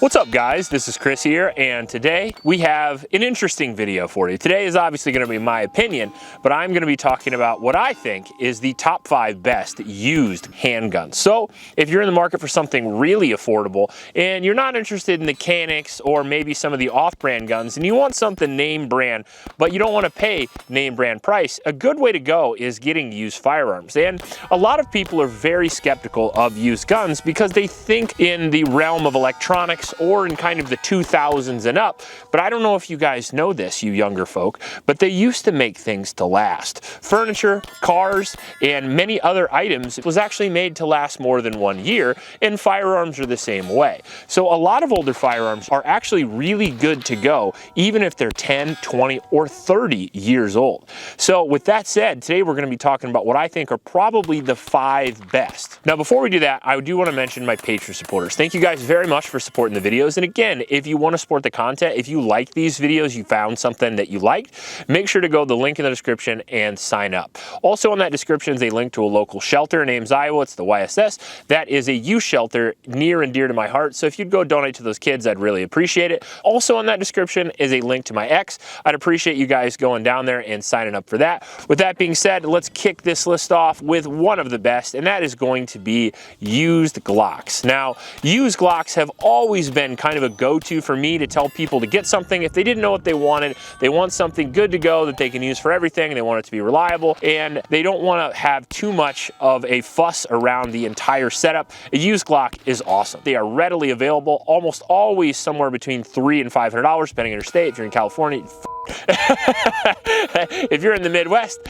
What's up, guys? This is Chris here, and today we have an interesting video for you. Today is obviously going to be my opinion, but I'm going to be talking about what I think is the top 5 best used handguns. So if you're in the market for something really affordable and you're not interested in the Canics or maybe some of the off-brand guns and you want something name brand, but you don't want to pay name brand price, a good way to go is getting used firearms. And a lot of people are very skeptical of used guns because they think in the realm of electronics or in kind of the 2000s and up. But I don't know if you guys know this, you younger folk, but they used to make things to last. Furniture, cars, and many other items was actually made to last more than 1 year, and firearms are the same way. So a lot of older firearms are actually really good to go, even if they're 10, 20, or 30 years old. So with that said, today we're going to be talking about what I think are probably the 5 best. Now, before we do that, I do want to mention my Patreon supporters. Thank you guys very much for supporting the videos. And again, if you want to support the content, if you like these videos, you found something that you liked, make sure to go to the link in the description and sign up. Also in that description is a link to a local shelter in Ames, Iowa. It's the YSS. That is a youth shelter near and dear to my heart. So if you'd go donate to those kids, I'd really appreciate it. Also in that description is a link to my X. I'd appreciate you guys going down there and signing up for that. With that being said, let's kick this list off with one of the best, and that is going to be used Glocks. Now, used Glocks have always been kind of a go-to for me to tell people to get something if they didn't know what they wanted. They want something good to go that they can use for everything, and they want it to be reliable, and they don't want to have too much of a fuss around the entire setup. A used Glock is awesome. They are readily available, almost always somewhere between $300 and $500, depending on your state. If you're in California, if you're in the Midwest,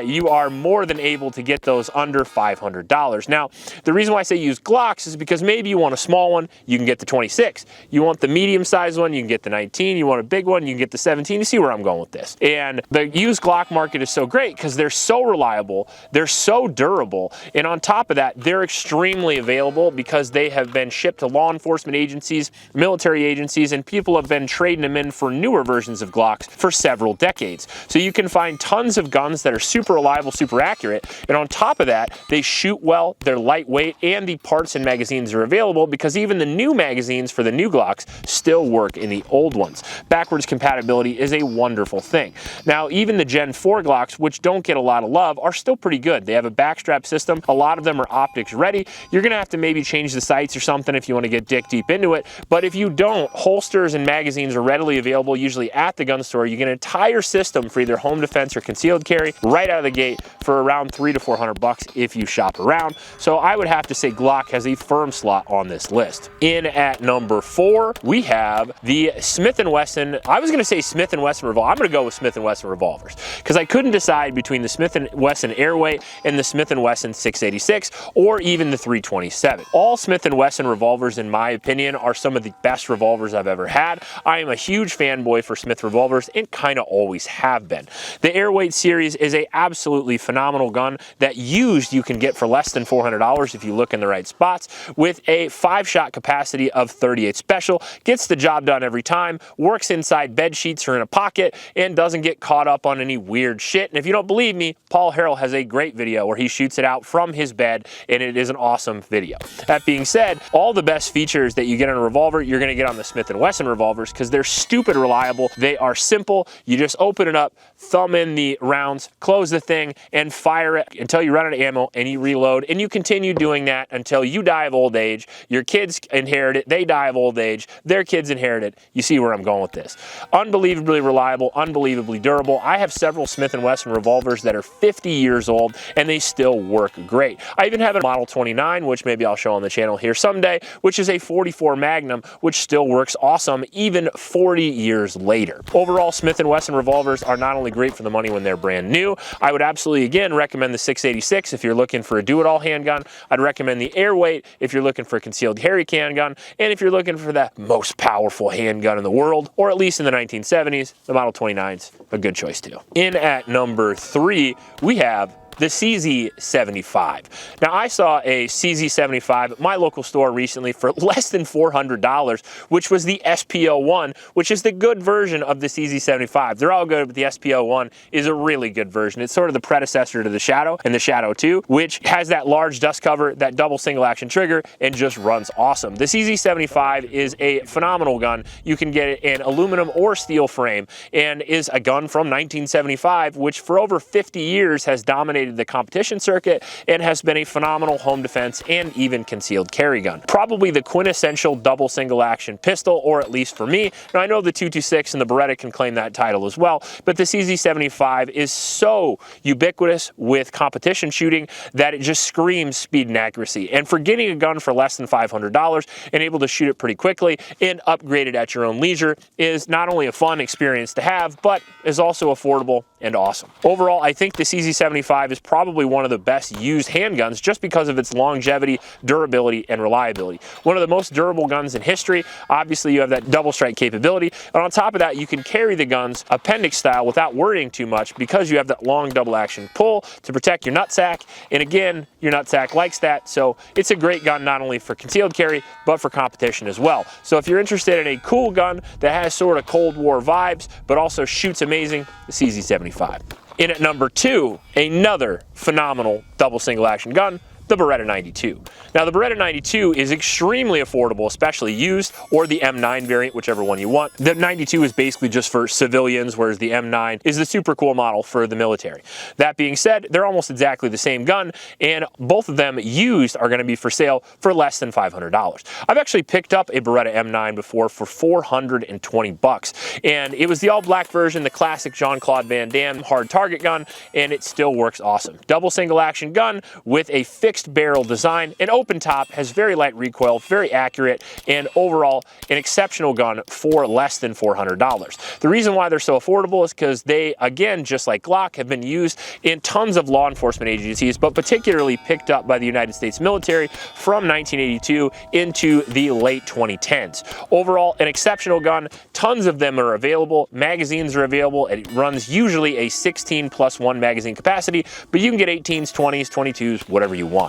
you are more than able to get those under $500. Now, the reason why I say use Glocks is because maybe you want a small one, you can get the 26. You want the medium-sized one, you can get the 19. You want a big one, you can get the 17. You see where I'm going with this. And the used Glock market is so great because they're so reliable, they're so durable, and on top of that, they're extremely available because they have been shipped to law enforcement agencies, military agencies, and people have been trading them in for newer versions of Glocks for several decades. So you can find tons of guns that are super reliable, super accurate, and on top of that, they shoot well, they're lightweight, and the parts and magazines are available because even the new magazines for the new Glocks still work in the old ones. Backwards compatibility is a wonderful thing. Now, even the Gen 4 Glocks, which don't get a lot of love, are still pretty good. They have a backstrap system. A lot of them are optics ready. You're gonna have to maybe change the sights or something if you want to get dick deep into it, but if you don't, holsters and magazines are readily available, usually at the gun store. You get an entire system for either home defense or concealed carry right out of the gate for around $300 to $400 if you shop around. So I would have to say Glock has a firm slot on this list. In at number 4, we have the Smith & Wesson. I was going to say Smith & Wesson Revolver. I'm going to go with Smith & Wesson Revolvers because I couldn't decide between the Smith & Wesson Airweight and the Smith & Wesson 686 or even the 327. All Smith & Wesson revolvers, in my opinion, are some of the best revolvers I've ever had. I am a huge fanboy for Smith revolvers and kind of always have been. The Airweight series is a absolutely phenomenal gun that used you can get for less than $400 if you look in the right spots, with a 5-shot capacity of 38 special, gets the job done every time, works inside bed sheets or in a pocket, and doesn't get caught up on any weird shit. And if you don't believe me, Paul Harrell has a great video where he shoots it out from his bed, and it is an awesome video. That being said, all the best features that you get on a revolver, you're going to get on the Smith & Wesson revolvers because they're stupid reliable. They are simple. You just open it up, thumb in the rounds, close the thing, and fire it until you run out of ammo and you reload. And you continue doing that until you die of old age. Your kids inherit it. They die of old age. Their kids inherit it. You see where I'm going with this. Unbelievably reliable, unbelievably durable. I have several Smith & Wesson revolvers that are 50 years old and they still work great. I even have a Model 29, which maybe I'll show on the channel here someday, which is a 44 Magnum, which still works awesome even 40 years later. Overall, Smith & Wesson revolvers are not only great for the money when they're brand new, I would absolutely, again, recommend the 686 if you're looking for a do-it-all handgun. I'd recommend the Airweight if you're looking for a concealed carry handgun, and if you're looking for the most powerful handgun in the world, or at least in the 1970s, the Model 29's a good choice too. In at number 3, we have the CZ75. Now, I saw a CZ75 at my local store recently for less than $400, which was the SP01, which is the good version of the CZ75. They're all good, but the SP01 is a really good version. It's sort of the predecessor to the Shadow and the Shadow 2, which has that large dust cover, that double single action trigger, and just runs awesome. The CZ75 is a phenomenal gun. You can get it in aluminum or steel frame, and is a gun from 1975, which for over 50 years has dominated the competition circuit and has been a phenomenal home defense and even concealed carry gun. Probably the quintessential double single action pistol, or at least for me. Now, I know the 226 and the Beretta can claim that title as well, but the CZ75 is so ubiquitous with competition shooting that it just screams speed and accuracy. And for getting a gun for less than $500 and able to shoot it pretty quickly and upgrade it at your own leisure is not only a fun experience to have, but is also affordable and awesome. Overall, I think the CZ75 is probably one of the best used handguns just because of its longevity, durability, and reliability. One of the most durable guns in history. Obviously, you have that double strike capability, and on top of that, you can carry the guns appendix style without worrying too much because you have that long double action pull to protect your nutsack, and again, your nutsack likes that, so it's a great gun not only for concealed carry, but for competition as well. So if you're interested in a cool gun that has sort of Cold War vibes, but also shoots amazing, the CZ75. In at number 2, another phenomenal double single action gun, the Beretta 92. Now, the Beretta 92 is extremely affordable, especially used, or the M9 variant, whichever one you want. The 92 is basically just for civilians, whereas the M9 is the super cool model for the military. That being said, they're almost exactly the same gun, and both of them used are going to be for sale for less than $500. I've actually picked up a Beretta M9 before for $420, and it was the all-black version, the classic Jean-Claude Van Damme hard target gun, and it still works awesome. Double single action gun with a fixed barrel design, an open top, has very light recoil, very accurate, and overall an exceptional gun for less than $400. The reason why they're so affordable is because they, again, just like Glock, have been used in tons of law enforcement agencies, but particularly picked up by the United States military from 1982 into the late 2010s. Overall, an exceptional gun. Tons of them are available. Magazines are available. It runs usually a 16+1 magazine capacity, but you can get 18s, 20s, 22s, whatever you want.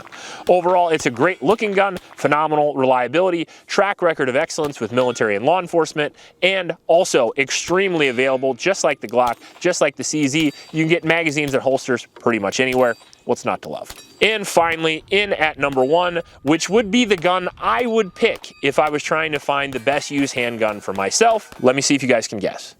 Overall, it's a great looking gun, phenomenal reliability, track record of excellence with military and law enforcement, and also extremely available, just like the Glock, just like the CZ. You can get magazines and holsters pretty much anywhere. What's not to love? And finally, in at number 1, which would be the gun I would pick if I was trying to find the best used handgun for myself. Let me see if you guys can guess.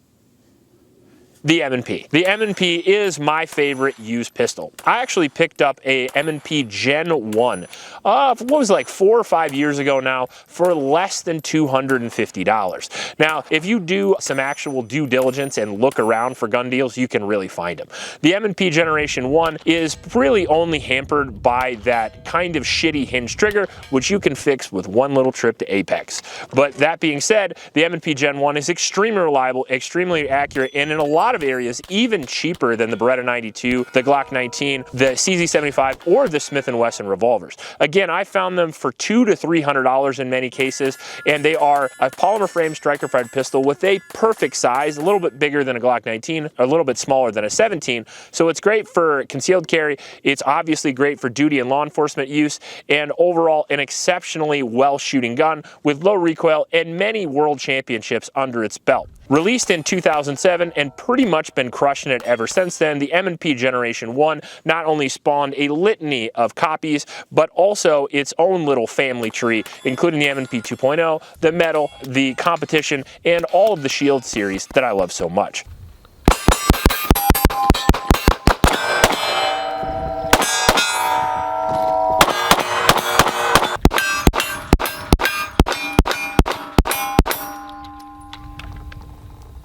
The M&P. The M&P is my favorite used pistol. I actually picked up a M&P Gen 1, what was it, like 4 or 5 years ago now, for less than $250. Now, if you do some actual due diligence and look around for gun deals, you can really find them. The M&P Generation 1 is really only hampered by that kind of shitty hinge trigger, which you can fix with one little trip to Apex. But that being said, the M&P Gen 1 is extremely reliable, extremely accurate, and in a lot of areas even cheaper than the Beretta 92, the Glock 19, the CZ75, or the Smith & Wesson revolvers. Again, I found them for $200 to $300 in many cases, and they are a polymer frame striker-fired pistol with a perfect size, a little bit bigger than a Glock 19, a little bit smaller than a 17. So it's great for concealed carry. It's obviously great for duty and law enforcement use, and overall an exceptionally well-shooting gun with low recoil and many world championships under its belt. Released in 2007 and pretty much been crushing it ever since then, the M&P Generation 1 not only spawned a litany of copies, but also its own little family tree, including the M&P 2.0, the Metal, the Competition, and all of the Shield series that I love so much.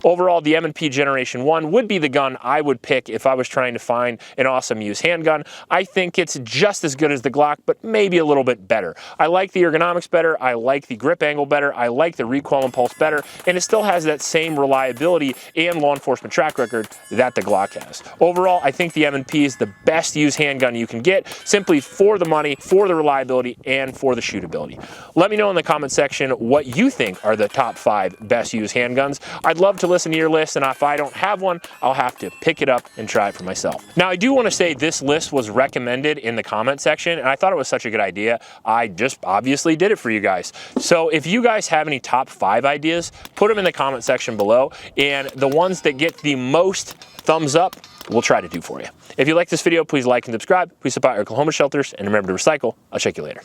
Overall, the M&P Generation 1 would be the gun I would pick if I was trying to find an awesome used handgun. I think it's just as good as the Glock, but maybe a little bit better. I like the ergonomics better, I like the grip angle better, I like the recoil impulse better, and it still has that same reliability and law enforcement track record that the Glock has. Overall, I think the M&P is the best used handgun you can get, simply for the money, for the reliability, and for the shootability. Let me know in the comment section what you think are the top 5 best used handguns. I'd love to listen listen to your list, and if I don't have one, I'll have to pick it up and try it for myself. Now, I do want to say this list was recommended in the comment section, and I thought it was such a good idea. I just obviously did it for you guys. So if you guys have any top 5 ideas, put them in the comment section below, and the ones that get the most thumbs up, we'll try to do for you. If you like this video, please like and subscribe. Please support our Oklahoma shelters, and remember to recycle. I'll check you later.